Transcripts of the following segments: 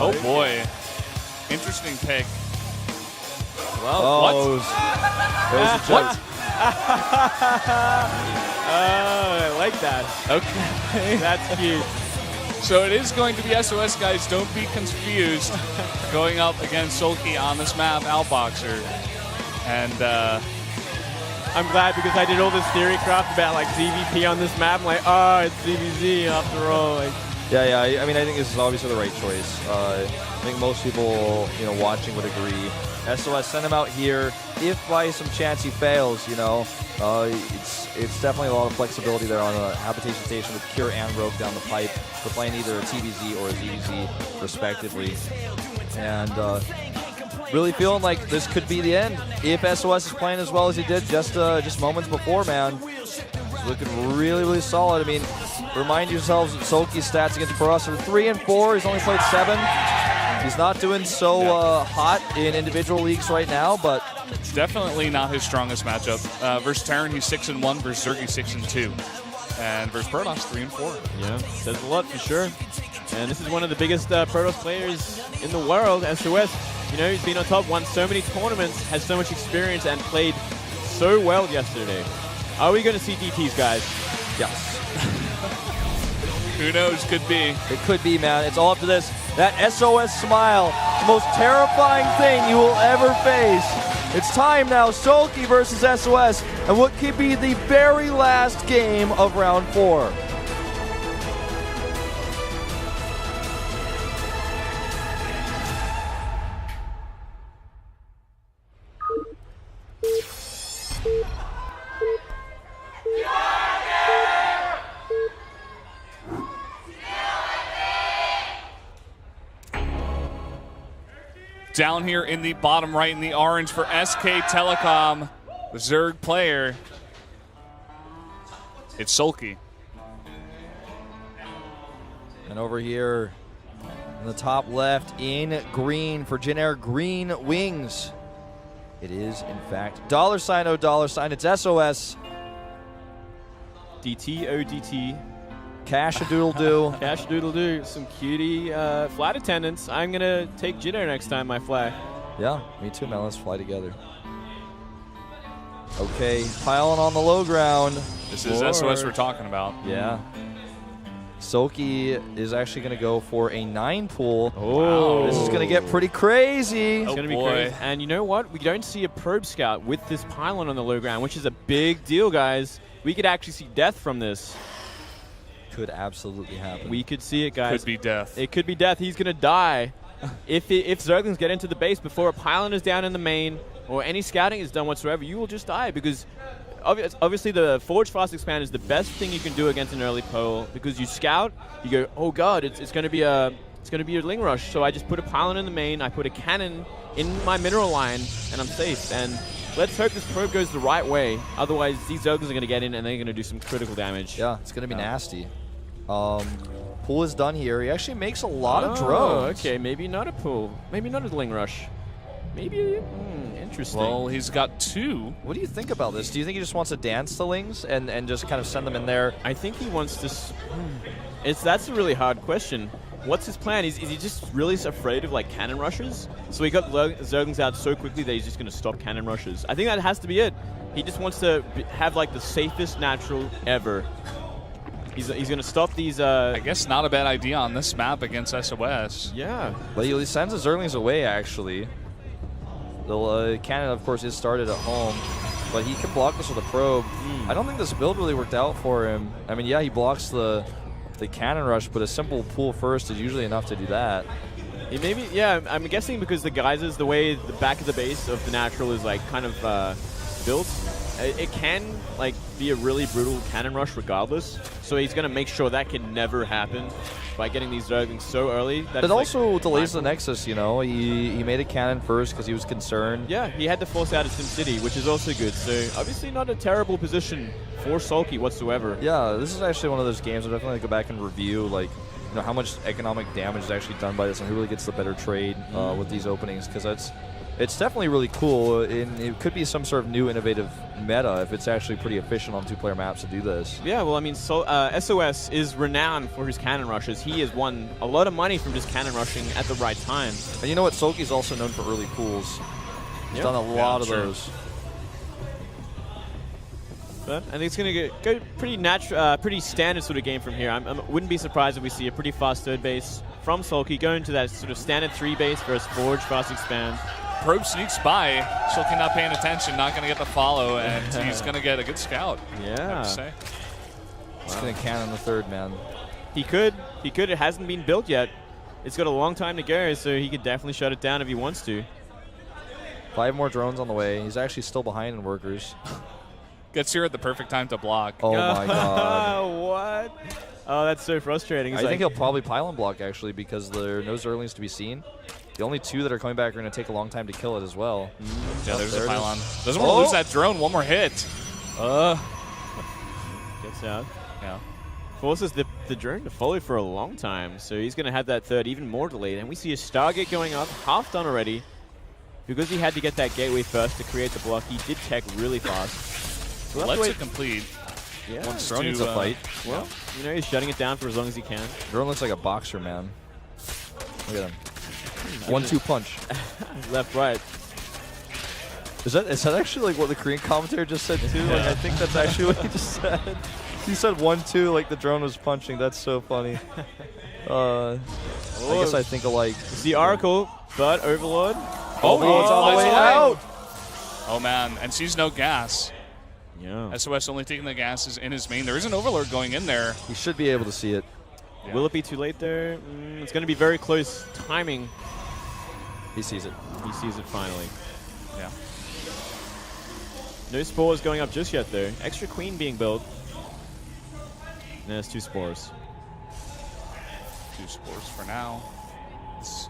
Oh, boy. Interesting pick. Well, what? What? I like that. Okay. That's cute. So it is going to be SOS, guys. Don't be confused. Going up against Soulkey on this map, Outboxer. And I'm glad because I did all this theory craft about like ZvP on this map. I'm like, oh, it's ZvZ after all. Like, yeah. I mean, I think this is obviously the right choice. I think most people, watching would agree. SOS sent him out here. If by some chance he fails, it's definitely a lot of flexibility there on a habitation station with Cure and Rogue down the pipe for playing either a TVZ or a ZvZ respectively. And really feeling like this could be the end if SOS is playing as well as he did just moments before, man. Looking really, really solid. I mean, remind yourselves that Soulkey's stats against Proleague are 3 and 4. He's only played 7. He's not doing so hot in individual leagues right now, but it's definitely not his strongest matchup. Versus Terran, he's 6 and 1. Versus Zerg, he's 6 and 2. And versus Protoss, 3 and 4. Yeah, says a lot for sure. And this is one of the biggest Protoss players in the world, SOS. He's been on top, won so many tournaments, has so much experience, and played so well yesterday. Are we going to see DTs, guys? Yes. Who knows? Could be. It could be, man. It's all up to this. That SOS smile, the most terrifying thing you will ever face. It's time now, Soulkey versus SOS, and what could be the very last game of round 4. Down here in the bottom right in the orange for SK Telecom, the Zerg player. It's Soulkey. And over here in the top left in green for JINAIR Green Wings. It is, in fact, $$, it's SOS. DT, ODT. Cash-a-doodle-doo. Cash-a-doodle-doo. Some cutie flight attendants. I'm going to take JINAIR next time I fly. Yeah, me too, man. Let's fly together. Okay, piling on the low ground. This is SOS we're talking about. Yeah. Soulkey is actually going to go for a 9 pool. Oh. This is going to get pretty crazy. It's going to be crazy. And you know what? We don't see a probe scout with this pylon on the low ground, which is a big deal, guys. We could actually see death from this. Could absolutely happen. We could see it, guys. Could be death. It could be death. He's going to die. If Zerglings get into the base before a pylon is down in the main or any scouting is done whatsoever, you will just die because obviously the Forge Fast Expand is the best thing you can do against an early pole because you scout, you go, oh god, it's going to be a Ling Rush, so I just put a pylon in the main, I put a cannon in my mineral line, and I'm safe. And let's hope this probe goes the right way. Otherwise, these Zerglings are going to get in and they're going to do some critical damage. Yeah, it's going to be nasty. Pool is done here. He actually makes a lot of drones. Okay, maybe not a pool. Maybe not a Ling Rush. Maybe, interesting. Well, he's got 2. What do you think about this? Do you think he just wants to dance the Lings and just kind of send them in there? I think he wants to... That's a really hard question. What's his plan? Is he just really afraid of like cannon rushes? So he got Zerglings out so quickly that he's just going to stop cannon rushes. I think that has to be it. He just wants to have like the safest natural ever. He's going to stop these... I guess not a bad idea on this map against SOS. Yeah. But he sends the Zerglings away, actually. The cannon, of course, is started at home. But he can block this with a probe. I don't think this build really worked out for him. I mean, yeah, he blocks the cannon rush, but a simple pull first is usually enough to do that. Yeah, I'm guessing because the geysers, the way the back of the base of the natural is like kind of built, it can like be a really brutal cannon rush regardless. So he's going to make sure that can never happen by getting these Zerglings so early. That it also delays the Nexus, you know. He made a cannon first because he was concerned. Yeah, he had to force out of SimCity, which is also good. So obviously not a terrible position for Soulkey whatsoever. Yeah, this is actually one of those games I'm definitely go back and review, like, you know, how much economic damage is actually done by this and who really gets the better trade with these openings, because that's It's definitely really cool, and it could be some sort of new innovative meta if it's actually pretty efficient on 2-player maps to do this. Yeah, well, I mean, SOS is renowned for his cannon rushes. He has won a lot of money from just cannon rushing at the right time. And you know what? Soulkey's also known for early pools. He's done a lot of those. But I think it's going to go pretty standard sort of game from here. I wouldn't be surprised if we see a pretty fast third base from Soulkey going to that sort of standard 3 base versus Forge, fast expand. Probe sneaks by. Soulkey not paying attention, not going to get the follow, and he's going to get a good scout. Yeah. I have to say. He's going to cannon the third, man. He could. It hasn't been built yet. It's got a long time to go, so he could definitely shut it down if he wants to. 5 more drones on the way. He's actually still behind in workers. Gets here at the perfect time to block. Oh my god. What? Oh, that's so frustrating. I think he'll probably pylon block, actually, because there are no Zerglings to be seen. The only 2 that are coming back are going to take a long time to kill it as well. Yeah, there's a pylon. Doesn't want to lose that drone. One more hit. Gets out. Yeah. Forces the drone to follow for a long time, so he's going to have that third even more delayed. And we see a Stargate going up, half done already. Because he had to get that gateway first to create the block, he did tech really fast. So Let's it complete. Yeah. Drone needs a fight. Well, you know, he's shutting it down for as long as he can. Drone looks like a boxer, man. Look at him. 1-2 punch. Left, right. Is that actually like what the Korean commentator just said too? Like, I think that's actually what he just said. He said 1-2 like the drone was punching. That's so funny. I guess I think alike. It's the Oracle, but Overlord. Overlord's on the way out. Oh man, and sees no gas. Yeah. SOS only taking the gases in his main. There is an Overlord going in there. He should be able to see it. Yeah. Will it be too late there? It's going to be very close timing. He sees it. He sees it finally. Yeah. No spores going up just yet, though. Extra queen being built. And there's 2 spores. 2 spores for now. This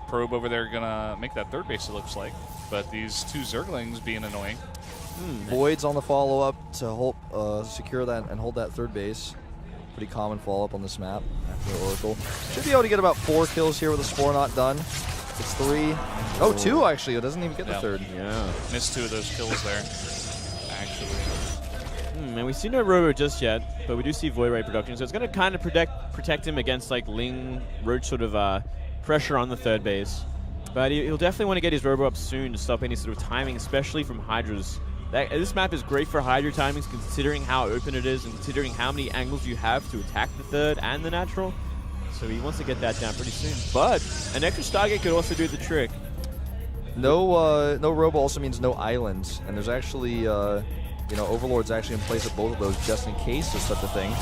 probe over there gonna make that third base, it looks like. But these 2 Zerglings being annoying. Void's on the follow-up to hold, secure that and hold that third base. Pretty common follow-up on this map after the Oracle. Should be able to get about 4 kills here with a spore not done. It's 3. Oh, 2 actually. It doesn't even get the third. Yeah. Missed 2 of those kills there, actually. And we see no Robo just yet, but we do see Void Ray production, so it's going to kind of protect him against like Ling, Roach sort of pressure on the third base. But he'll definitely want to get his Robo up soon to stop any sort of timing, especially from Hydra's. This map is great for Hydra timings, considering how open it is and considering how many angles you have to attack the third and the natural. So he wants to get that down pretty soon. But an extra Stargate could also do the trick. No Robo also means no islands, and there's actually Overlord's actually in place of both of those just in case there's such a thing.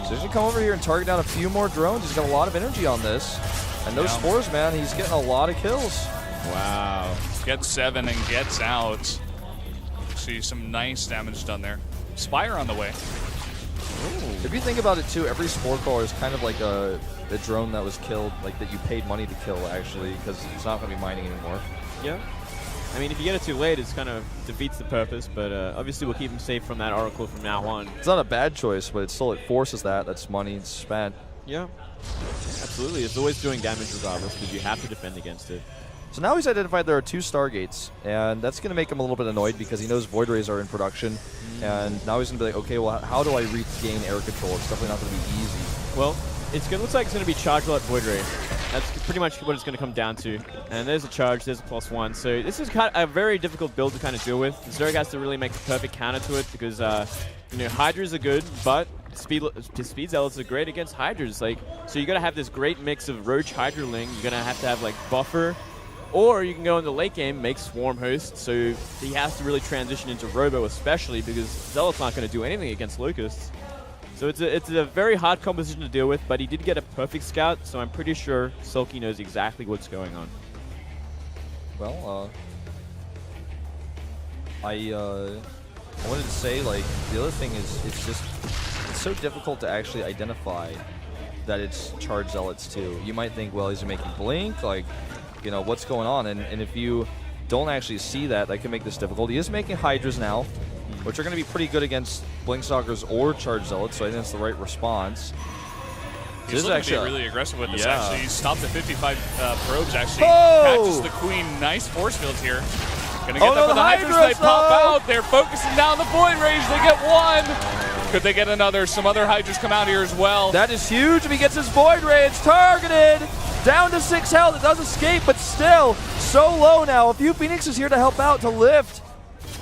So he's gonna come over here and target down a few more drones. He's got a lot of energy on this, and those spores, man, he's getting a lot of kills. Wow. Gets 7 and gets out. See some nice damage done there. Spire on the way. Ooh. If you think about it too, every spore caller is kind of like a drone that was killed, like that you paid money to kill actually, because it's not going to be mining anymore. Yeah. I mean, if you get it too late, it kind of defeats the purpose, but obviously we'll keep him safe from that Oracle from now on. It's not a bad choice, but it forces that. That's money spent. Yeah. Absolutely. It's always doing damage regardless, because you have to defend against it. So now he's identified there are 2 Stargates, and that's going to make him a little bit annoyed because he knows Void Rays are in production, and now he's going to be like, okay, well, how do I regain air control? It's definitely not going to be easy. Well, looks like it's going to be Charge Lot Void Ray. That's pretty much what it's going to come down to. And there's a charge, there's a +1. So this is kind of a very difficult build to kind of deal with. Zerg has to really make the perfect counter to it because, Hydras are good, but Speed Zealots are great against Hydras. So you got to have this great mix of Roach, Hydra Ling. You're going to have like Buffer. Or you can go in the late game, make Swarm Host, so he has to really transition into Robo especially because Zealot's not going to do anything against Locusts. So it's a very hard composition to deal with, but he did get a perfect scout, so I'm pretty sure Soulkey knows exactly what's going on. Well, I wanted to say, like, the other thing is it's so difficult to actually identify that it's Charge Zealots too. You might think, well, he's making Blink, like, what's going on? And if you don't actually see that, that can make this difficult. He is making Hydras now, which are going to be pretty good against Blinkstalkers or Charge Zealots, so I think that's the right response. He's looking to be really aggressive with this, actually. He stopped at 55 probes, actually. Catches the queen. Nice force field here. Gonna get them for the Hydras. They pop out. They're focusing down the Void Rage. They get one. Could they get another? Some other Hydras come out here as well. That is huge if he gets his Void Rage targeted. Down to 6 health. It does escape, but still so low now. A few Phoenixes here to help out, to lift.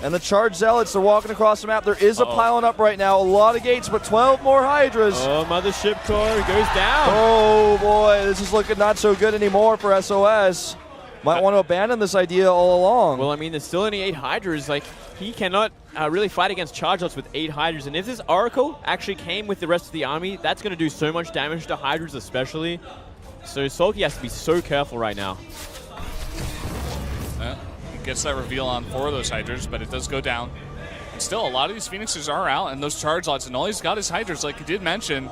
And the Charged Zealots are walking across the map. There is a piling up right now. A lot of gates, but 12 more Hydras. Oh, Mothership Core goes down. Oh, boy. This is looking not so good anymore for SOS. Might want to abandon this idea all along. Well, I mean, there's still only 8 Hydras. Like, he cannot really fight against Charge Lots with 8 Hydras. And if this Oracle actually came with the rest of the army, that's going to do so much damage to Hydras especially. So Soulkey has to be so careful right now. Gets that reveal on 4 of those Hydras, but it does go down. And still, a lot of these Phoenixes are out, and those Charge Lots, and all he's got is Hydras, like he did mention.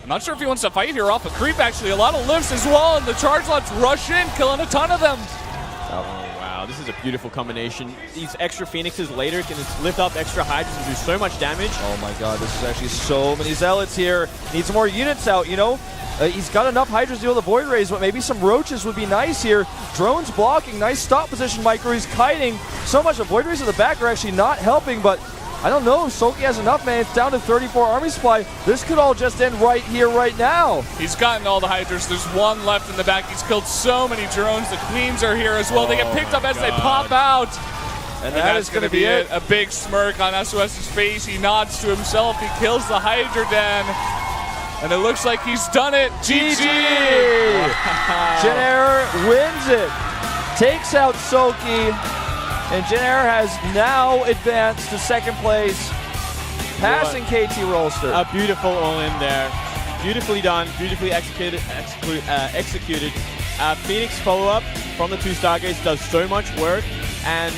I'm not sure if he wants to fight here off a creep, actually. A lot of lifts as well, and the Charge Lots rush in, killing a ton of them. Oh, wow. This is a beautiful combination. These extra Phoenixes later can just lift up extra Hydras and do so much damage. Oh, my God. This is actually so many Zealots here. Needs more units out, you know? He's got enough Hydras to deal with the Void Rays, but maybe some Roaches would be nice here. Drones blocking. Nice stop position, Micro. He's kiting. So much of Void Rays at the back are actually not helping, but I don't know if Soulkey has enough, man. It's down to 34 army supply. This could all just end right here, right now. He's gotten all the Hydras. There's one left in the back. He's killed so many drones. The Queens are here as well. They get picked up as they pop out. And that's going to be it. A big smirk on SOS's face. He nods to himself. He kills the Hydra Den. And it looks like he's done it. GG! JINAIR wins it. Takes out Soulkey. And JINAIR has now advanced to 2nd place, passing KT Rolster. A beautiful all-in there. Beautifully done, beautifully executed. Phoenix follow-up from the 2 Stargates does so much work, and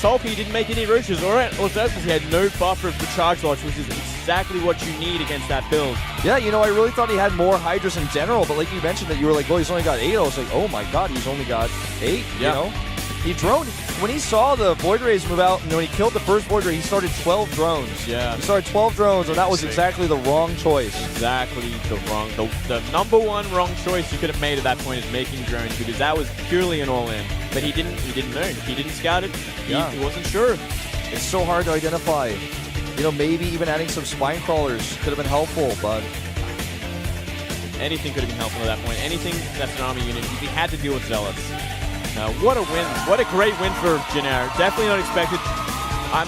Soulkey didn't make any Roaches or because he had no buffer for Charge Lots, which is exactly what you need against that build. Yeah, you know, I really thought he had more Hydras in general, but like you mentioned that you were like, well, he's only got 8. I was like, oh my God, he's only got 8, you know? He droned. When he saw the Void Rays move out, and when he killed the first Void Ray, he started 12 drones. Yeah. He started 12 drones, and that was exactly the wrong choice. Exactly the number 1 wrong choice you could have made at that point is making drones, because that was purely an all-in. But he didn't know. He didn't scout it. He wasn't sure. It's so hard to identify. You know, maybe even adding some spine crawlers could have been helpful, but anything could have been helpful at that point. Anything that's an army unit, he had to deal with Zealots. What a win. What a great win for JINAIR. Definitely not expected.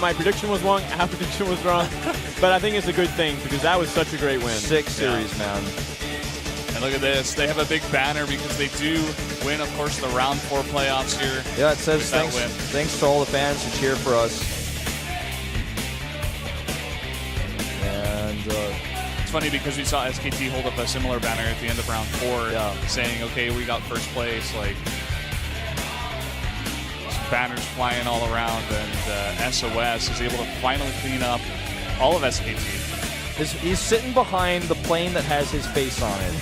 My prediction was wrong. Our prediction was wrong. But I think it's a good thing because that was such a great win. 6 series, man. And look at this. They have a big banner because they do win, of course, the round 4 playoffs here. Yeah, it says thanks to all the fans who cheer for us. And it's funny because we saw SKT hold up a similar banner at the end of round 4 saying, okay, we got 1st place. Like, banners flying all around, and SOS is able to finally clean up all of SKT. He's sitting behind the plane that has his face on it.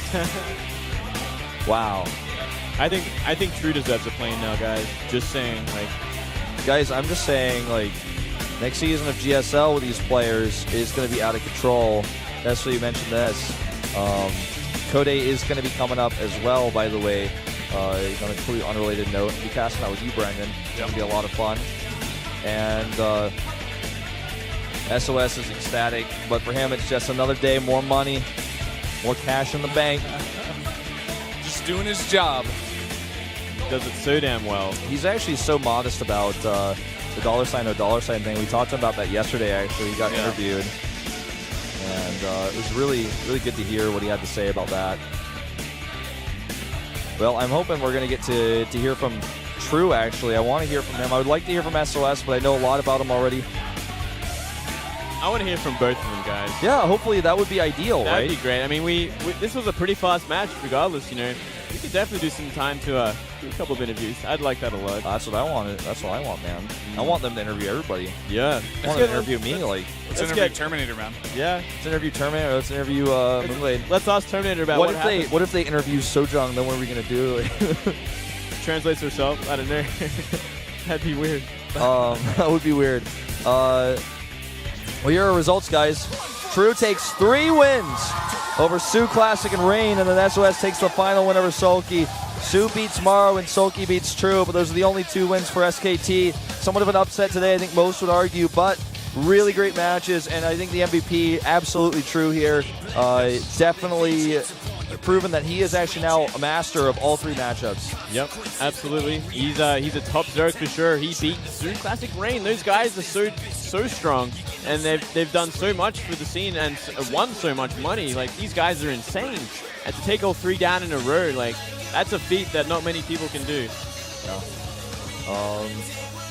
Wow. I think True deserves a plane now, guys. Just saying, like, guys, I'm just saying, like, next season of GSL with these players is going to be out of control. That's why you mentioned this. Code is going to be coming up as well, by the way. On a completely unrelated note, we'll be casting that with you, Brendan. It's going to be a lot of fun. And SOS is ecstatic, but for him, it's just another day, more money, more cash in the bank. Just doing his job. He does it so damn well. He's actually so modest about the $$ thing. We talked about that yesterday, actually. He got interviewed. And it was really, really good to hear what he had to say about that. Well, I'm hoping we're going to get to hear from True, actually. I want to hear from him. I would like to hear from SOS, but I know a lot about him already. I want to hear from both of them, guys. Yeah, hopefully that would be ideal, right? That'd be great. I mean, this was a pretty fast match regardless, you know. We could definitely do some time to do a couple of interviews. I'd like that a lot. That's what I wanted. That's what I want, man. I want them to interview everybody. Yeah. I want them to interview me. Let's interview Terminator, man. Yeah. Let's interview Terminator. Let's interview Moonblade. Let's ask Terminator about what happened. What if they interview Sojong? Then what are we going to do? Translates herself? I don't know. That'd be weird. That would be weird. Well, here are our results, guys. True takes 3 wins over Sue Classic and Rain, and then SOS takes the final win over Soulkey. Sue beats Morrow and Soulkey beats True, but those are the only 2 wins for SKT. Somewhat of an upset today, I think most would argue, but really great matches, and I think the MVP, absolutely True here. Definitely proven that he is actually now a master of all 3 matchups. Yep, absolutely. He's a top Zerg for sure. He beat Sue Classic Rain. Those guys are so strong, and they've done so much for the scene and won so much money. Like, these guys are insane. And to take all 3 down in a row, like, that's a feat that not many people can do. Yeah.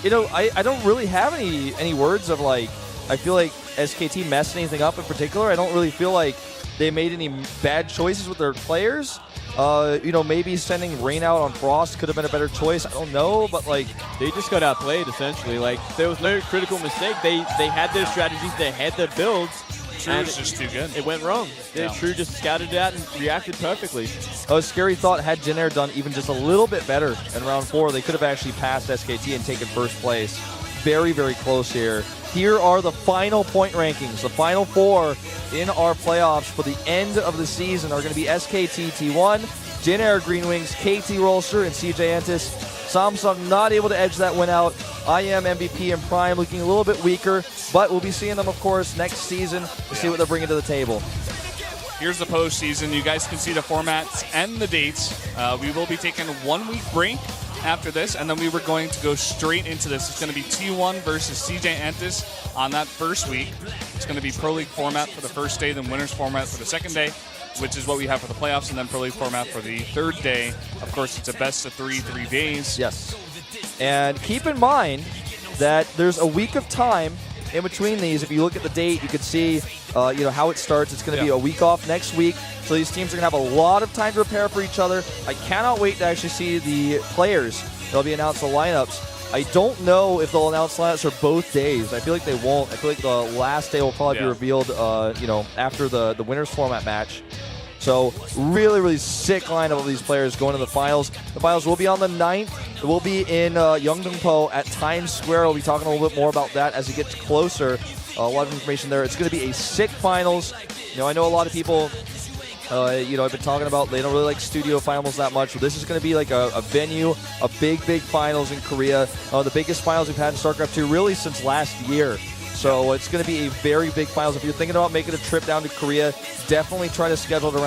You know, I don't really have any words of, like, I feel like SKT messed anything up in particular. I don't really feel like they made any bad choices with their players. You know, maybe sending Rain out on Frost could have been a better choice. I don't know, but, like, they just got outplayed, essentially. Like, there was no critical mistake. They had their strategies, they had their builds. True was just too good. It went wrong. Yeah. True just scouted it out and reacted perfectly. A scary thought, had JINAIR done even just a little bit better in round 4, they could have actually passed SKT and taken first place. Very, very close here. Here are the final point rankings. The final 4 in our playoffs for the end of the season are going to be SKT T1, JINAIR Green Wings, KT Rolster, and CJ Entis. Samsung not able to edge that win out. IM, MVP, and Prime looking a little bit weaker, but we'll be seeing them, of course, next season to see what they're bringing to the table. Here's the postseason. You guys can see the formats and the dates. We will be taking a 1-week break after this, and then we were going to go straight into this. It's going to be T1 versus CJ Entis on that first week. It's going to be Pro League format for the first day, then winners format for the second day, which is what we have for the playoffs, and then Pro League format for the third day. Of course, it's a best of 3 days. Yes. And keep in mind that there's a week of time in between these. If you look at the date, you can see you know, how it starts. It's going to be a week off next week. So these teams are going to have a lot of time to prepare for each other. I cannot wait to actually see the players. They'll be announced the lineups. I don't know if they'll announce lineups for both days. I feel like they won't. I feel like the last day will probably be revealed you know, after the winners format match. So really, really sick lineup of these players going to the finals. The finals will be on the 9th. It will be in Yeongdeungpo at Times Square. We'll be talking a little bit more about that as it gets closer. A lot of information there. It's going to be a sick finals. You know, I know a lot of people, you know, I've been talking about they don't really like studio finals that much. But this is going to be like a venue, a big finals in Korea. The biggest finals we've had in StarCraft 2 really since last year. So it's going to be a very big finals. If you're thinking about making a trip down to Korea, definitely try to schedule it around